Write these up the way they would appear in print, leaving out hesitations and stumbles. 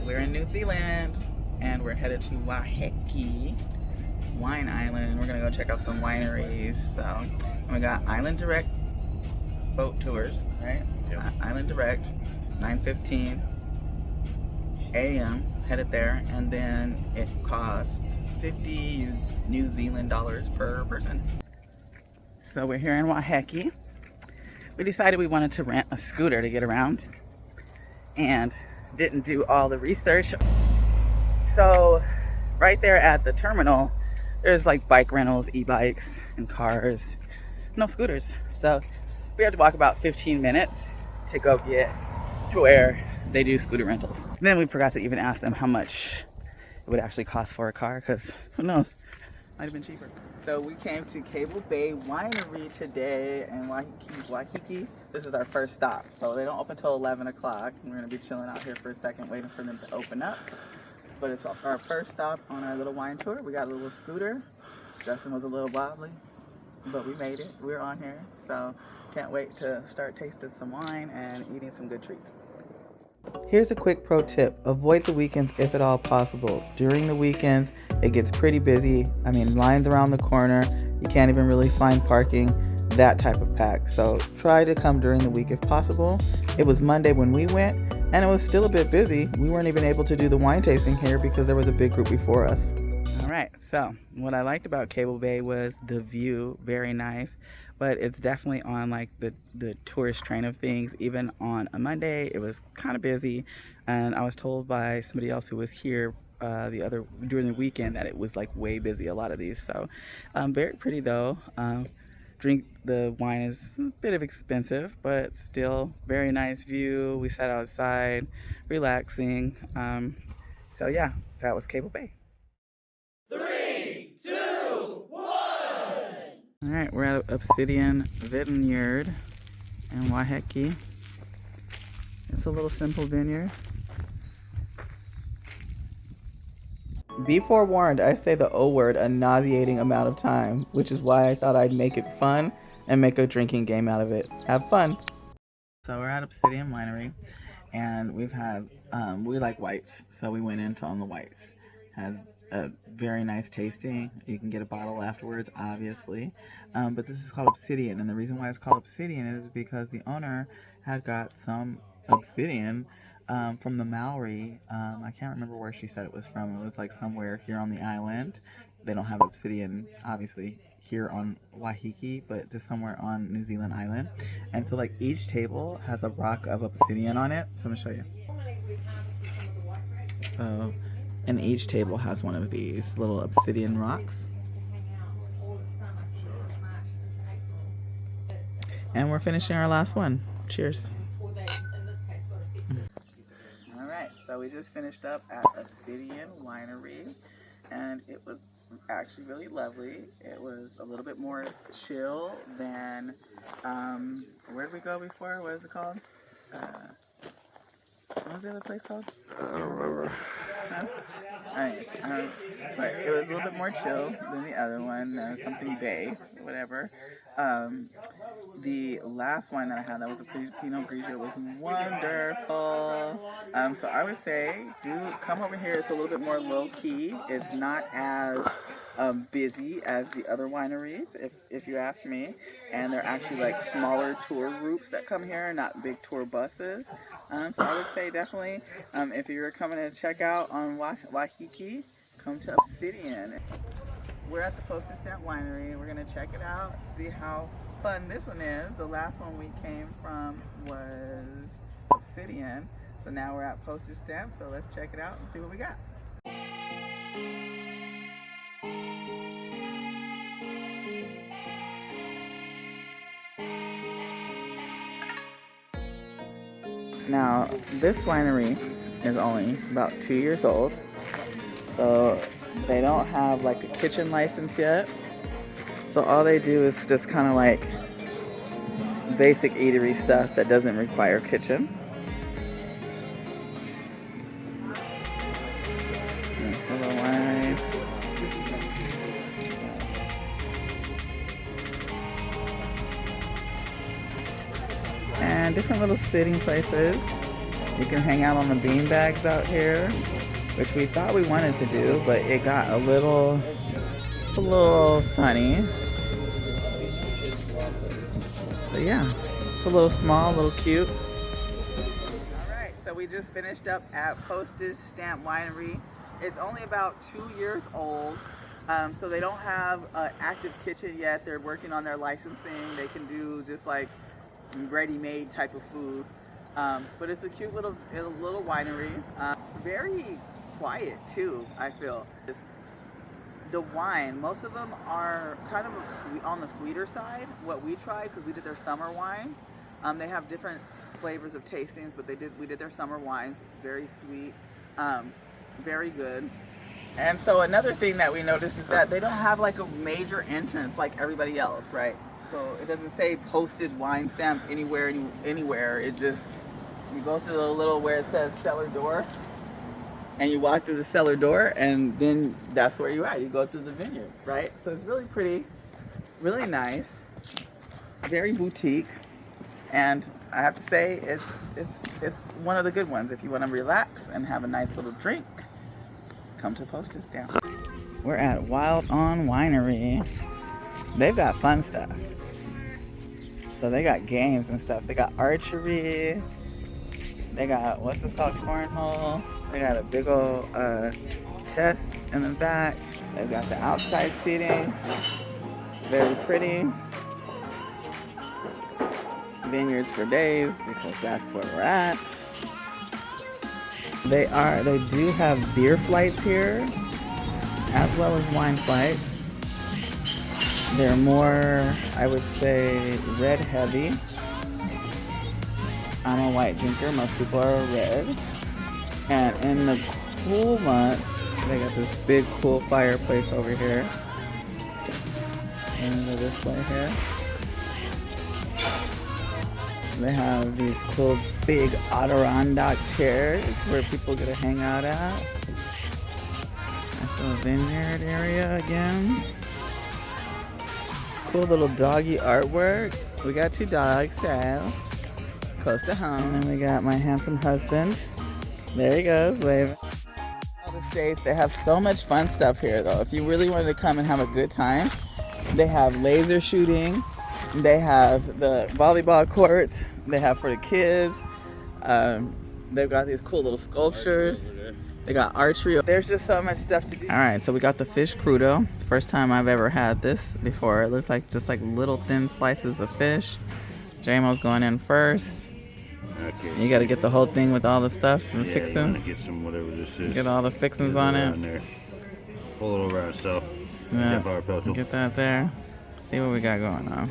We're in New Zealand and we're headed to Waiheke Wine Island. We're gonna go check out some wineries. So we got Island Direct boat tours, right? Yep. Island Direct, 9:15 a.m. headed there, and then it costs 50 New Zealand dollars per person. So we're here in Waiheke. We decided we wanted to rent a scooter to get around and didn't do all the research. So right there at the terminal, there's like bike rentals, e-bikes and cars, no scooters. So we had to walk about 15 minutes to go get to where they do scooter rentals. Then we forgot to even ask them how much it would actually cost for a car, because who knows, might have been cheaper. So we came to Cable Bay Winery today in Waiheke. This is our first stop. So they don't open till 11 o'clock. We're gonna be chilling out here for a second, waiting for them to open up. But it's our first stop on our little wine tour. We got a little scooter. Justin was a little wobbly, but we made it. We're on here. So can't wait to start tasting some wine and eating some good treats. Here's a quick pro tip. Avoid the weekends if at all possible. During the weekends, it gets pretty busy. I mean, lines around the corner. You can't even really find parking, that type of pack. So try to come during the week if possible. It was Monday when we went, and it was still a bit busy. We weren't even able to do the wine tasting here because there was a big group before us. All right, so what I liked about Cable Bay was the view, very nice. But it's definitely on like the tourist train of things. Even on a Monday, it was kind of busy, and I was told by somebody else who was here during the weekend that it was like way busy, a lot of these. So very pretty though. The wine is a bit of expensive, but still very nice view. We sat outside relaxing. So yeah, that was Cable Bay. 3, 2, 1. All right, we're at Obsidian Vineyard in Waiheke. It's a little simple vineyard. Be forewarned, I say the O word a nauseating amount of time, which is why I thought I'd make it fun and make a drinking game out of it. Have fun. So we're at Obsidian Winery, and we like whites, so we went into on the whites. Has a very nice tasting. You can get a bottle afterwards, obviously. But this is called Obsidian, and the reason why it's called Obsidian is because the owner had got some obsidian from the Maori. I can't remember where she said it was from. It was like somewhere here on the island. They don't have obsidian, obviously, here on Waiheke, but just somewhere on New Zealand island. And so like each table has a rock of obsidian on it. So I'm gonna show you. So, and each table has one of these little obsidian rocks. And we're finishing our last one. Cheers. All right, so we just finished up at Obsidian Winery, and it was actually really lovely. It was a little bit more chill than, where did we go before? What is it called? What was the other place called? I don't remember. But it was a little bit more chill than the other one, something Bay, whatever. The last wine that I had, that was a Pinot Grigio, was wonderful. So I would say, do come over here. It's a little bit more low key. It's not as busy as the other wineries, if you ask me. And they're actually like smaller tour groups that come here, not big tour buses. So I would say definitely, if you're coming to check out on Waiheke, come to Obsidian. We're at the Postage Stamp Winery. We're gonna check it out, see how fun this one is. The last one we came from was Obsidian. So now we're at Postage Stamp, so let's check it out and see what we got. Now, this winery is only about 2 years old, so they don't have like a kitchen license yet. So all they do is just kind of like basic eatery stuff that doesn't require kitchen. Nice little wine. And different little sitting places. You can hang out on the bean bags out here, which we thought we wanted to do, but it got a little sunny. But yeah, it's a little small, a little cute. Alright, so we just finished up at Postage Stamp Winery. It's only about 2 years old, so they don't have an active kitchen yet. They're working on their licensing. They can do just like ready-made type of food. But it's a cute little winery. Very quiet too, I feel. The wine, most of them are kind of on the sweeter side. What we tried, because we did their summer wine, they have different flavors of tastings, but we did their summer wines. Very sweet, very good. And so another thing that we noticed is that they don't have like a major entrance like everybody else, right? So it doesn't say Postage Wine Stamp anywhere. It just, you go through the little where it says cellar door, and you walk through the cellar door, and then that's where you're at. You go through the vineyard, right? So it's really pretty, really nice, very boutique, and I have to say it's one of the good ones. If you want to relax and have a nice little drink, come to Postage Stamp. We're at Wild On Winery. They've got fun stuff. So they got games and stuff. They got archery. They got, what's this called, cornhole. They got a big old chest in the back. They've got the outside seating. Very pretty. Vineyards for days, because that's where we're at. They do have beer flights here, as well as wine flights. They're more, I would say, red heavy. I'm a white drinker, most people are red. And in the cool months, they got this big cool fireplace over here. And go this way here. They have these cool big Adirondack chairs where people get to hang out at. Nice little vineyard area again. Cool little doggy artwork. We got 2 dogs, so close to home. And then we got my handsome husband. There he goes, waving. All the states, they have so much fun stuff here though. If you really wanted to come and have a good time, they have laser shooting. They have the volleyball courts. They have for the kids. They've got these cool little sculptures. They got archery. There's just so much stuff to do. All right, so we got the fish crudo. First time I've ever had this before. It looks like just like little thin slices of fish. JMO's going in first. Okay. You got to get the whole thing with all the stuff and the fixings. Get some whatever this is. Get all the fixings on it. There. Pull it over ourselves. Yeah. Get that there. See what we got going on.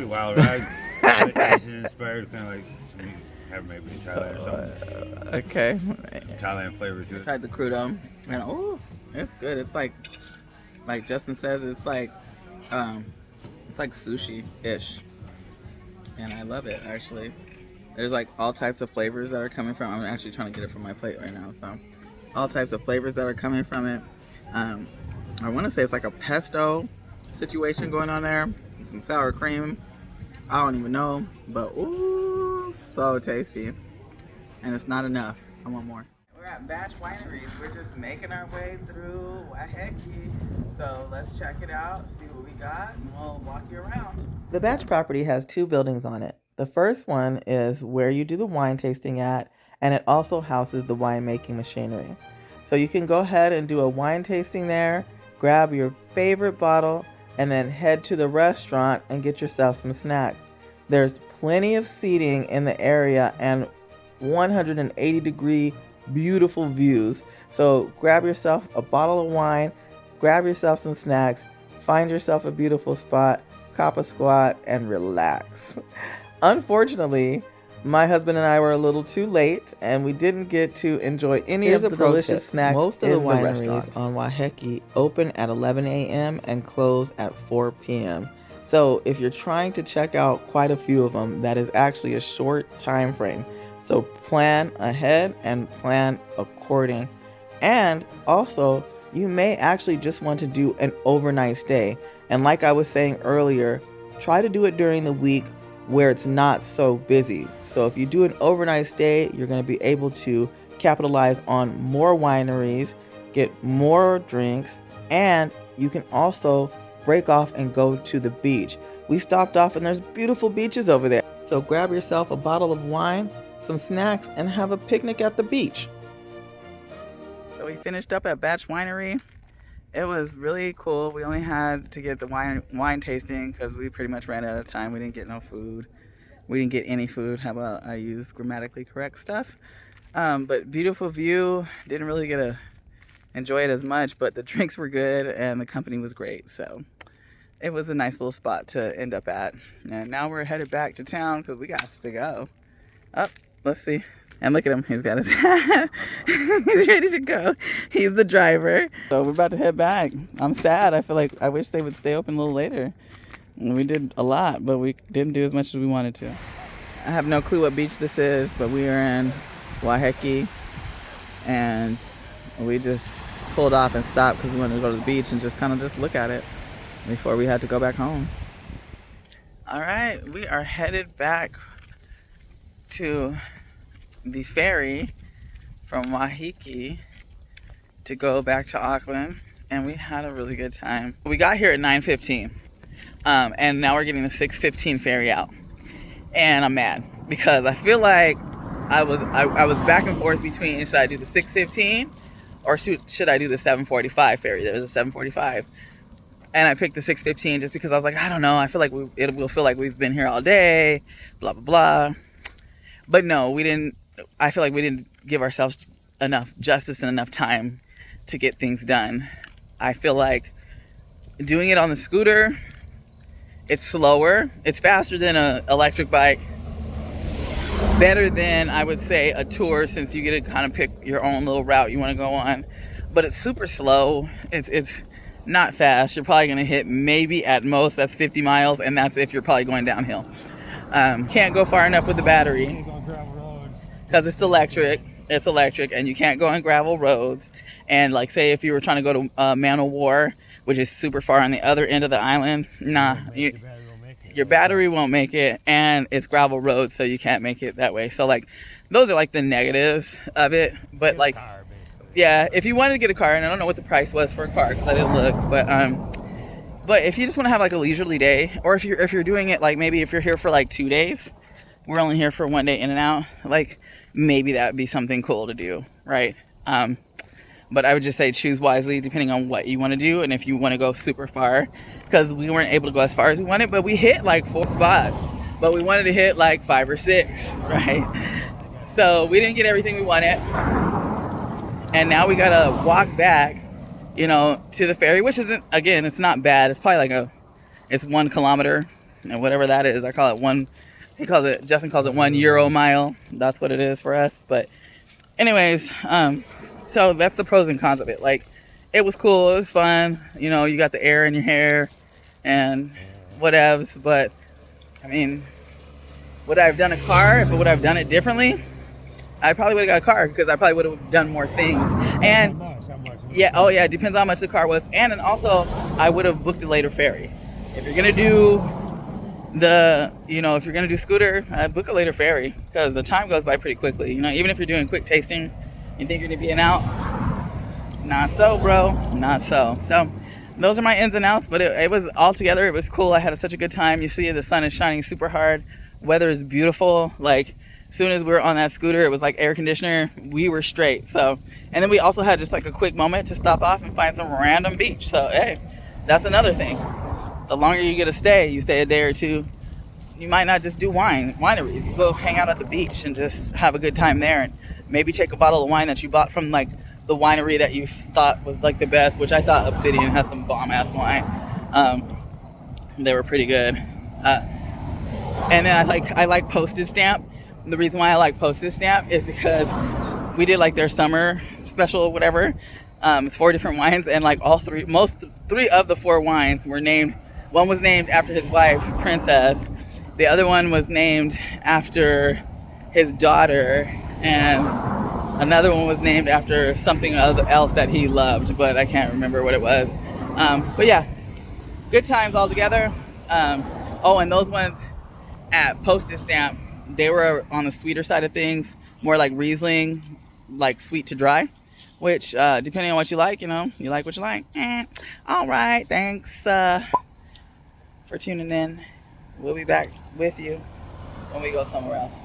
Wow, right? It's inspired, kind of like have maybe in Thailand or something. Okay. Some Thailand flavor to it. Tried the crudo, and oh, it's good. It's like Justin says, it's like sushi-ish, and I love it actually. There's like all types of flavors that are coming from. I'm actually trying to get it from my plate right now, so all types of flavors that are coming from it. I want to say it's like a pesto situation going on there. Some sour cream. I don't even know, but ooh, so tasty. And it's not enough. I want more. We're at Batch Wineries. We're just making our way through Waiheke. So let's check it out, see what we got, and we'll walk you around. The Batch property has 2 buildings on it. The first one is where you do the wine tasting at, and it also houses the winemaking machinery. So you can go ahead and do a wine tasting there, grab your favorite bottle, and then head to the restaurant and get yourself some snacks. There's plenty of seating in the area and 180-degree beautiful views. So grab yourself a bottle of wine, grab yourself some snacks, find yourself a beautiful spot, cop a squat, and relax. Unfortunately, my husband and I were a little too late, and we didn't get to enjoy any of the delicious snacks. Most of the wineries on Waiheke open at 11 a.m. and close at 4 p.m. So if you're trying to check out quite a few of them, that is actually a short time frame. So plan ahead and plan according. And also, you may actually just want to do an overnight stay. And like I was saying earlier, try to do it during the week where it's not so busy. So if you do an overnight stay, you're going to be able to capitalize on more wineries, get more drinks, and you can also break off and go to the beach. We stopped off and there's beautiful beaches over there. So grab yourself a bottle of wine, some snacks, and have a picnic at the beach. So we finished up at Batch Winery. It was really cool. We only had to get the wine tasting because we pretty much ran out of time. We didn't get no food. We didn't get any food. How about I use grammatically correct stuff? But beautiful view. Didn't really get to enjoy it as much, but the drinks were good and the company was great. So it was a nice little spot to end up at. And now we're headed back to town because we got to go. Up, let's see. And look at him, he's got his hat. He's ready to go. He's the driver. So we're about to head back. I'm sad. I feel like I wish they would stay open a little later. We did a lot, but we didn't do as much as we wanted to. I have no clue what beach this is, but we are in Waiheke. And we just pulled off and stopped because we wanted to go to the beach and just look at it before we had to go back home. All right, we are headed back to the ferry from Waiheke to go back to Auckland, and we had a really good time. We got here at 9:15, and now we're getting the 6:15 ferry out, and I'm mad because I feel like I was back and forth between should I do the 6:15 or should I do the 7:45 ferry. There was a 7:45, and I picked the 6:15 just because I was like, I don't know, I feel like it will feel like we've been here all day, blah blah blah. But no, we didn't. I feel like we didn't give ourselves enough justice and enough time to get things done. I feel like doing it on the scooter, it's slower. It's faster than an electric bike. Better than, I would say, a tour, since you get to kind of pick your own little route you want to go on. But it's super slow. It's not fast. You're probably going to hit maybe at most, that's 50 miles, and that's if you're probably going downhill. Can't go far enough with the battery. Because it's electric, and you can't go on gravel roads. And like, say if you were trying to go to Man o' War, which is super far on the other end of the island, nah, your battery won't make it, and it's gravel roads, so you can't make it that way. So like, those are like the negatives of it. But like, yeah, if you wanted to get a car, and I don't know what the price was for a car because I didn't look, but if you just want to have like a leisurely day, or if you're doing it like, maybe if you're here for like 2 days, we're only here for 1 day in and out, like, maybe that would be something cool to do, right? But I would just say choose wisely depending on what you want to do, and if you want to go super far, because we weren't able to go as far as we wanted, but we hit like 4 spots, but we wanted to hit like 5 or 6, right? So we didn't get everything we wanted, and now we gotta walk back, to the ferry, which isn't, again, it's not bad. It's probably it's 1 kilometer, and whatever that is, I call it Justin calls it 1 euro mile. That's what it is for us. But anyways, so that's the pros and cons of it. Like, it was cool, it was fun, you got the air in your hair and whatevs. But I mean, would I have done a car? If I would have done it differently, I probably would have got a car, because I probably would have done more things. And yeah, it depends on how much the car was. And then also, I would have booked a later ferry. If you're gonna do if you're gonna do scooter, I'd book a later ferry, because the time goes by pretty quickly. Even if you're doing quick tasting, you think you're gonna be in and out. Not so, bro. Not so. So those are my ins and outs, but it was all together. It was cool. I had such a good time. You see, the sun is shining super hard. Weather is beautiful. Like, as soon as we were on that scooter, it was like air conditioner. We were straight. So, and then we also had just like a quick moment to stop off and find some random beach. So hey, that's another thing. The longer you get to stay, you stay a day or two, you might not just do wineries. You go hang out at the beach and just have a good time there, and maybe take a bottle of wine that you bought from like the winery that you thought was like the best, which I thought Obsidian had some bomb ass wine. They were pretty good. And then I like Postage Stamp. The reason why I like Postage Stamp is because we did like their summer special or whatever. It's 4 different wines, and like three of the 4 wines were named. One was named after his wife, Princess. The other one was named after his daughter, and another one was named after something else that he loved, but I can't remember what it was. But yeah, good times all together. And those ones, at Postage Stamp, they were on the sweeter side of things, more like Riesling, like sweet to dry, which depending on what you like, you know, you like what you like. All right, thanks for tuning in. We'll be back with you when we go somewhere else.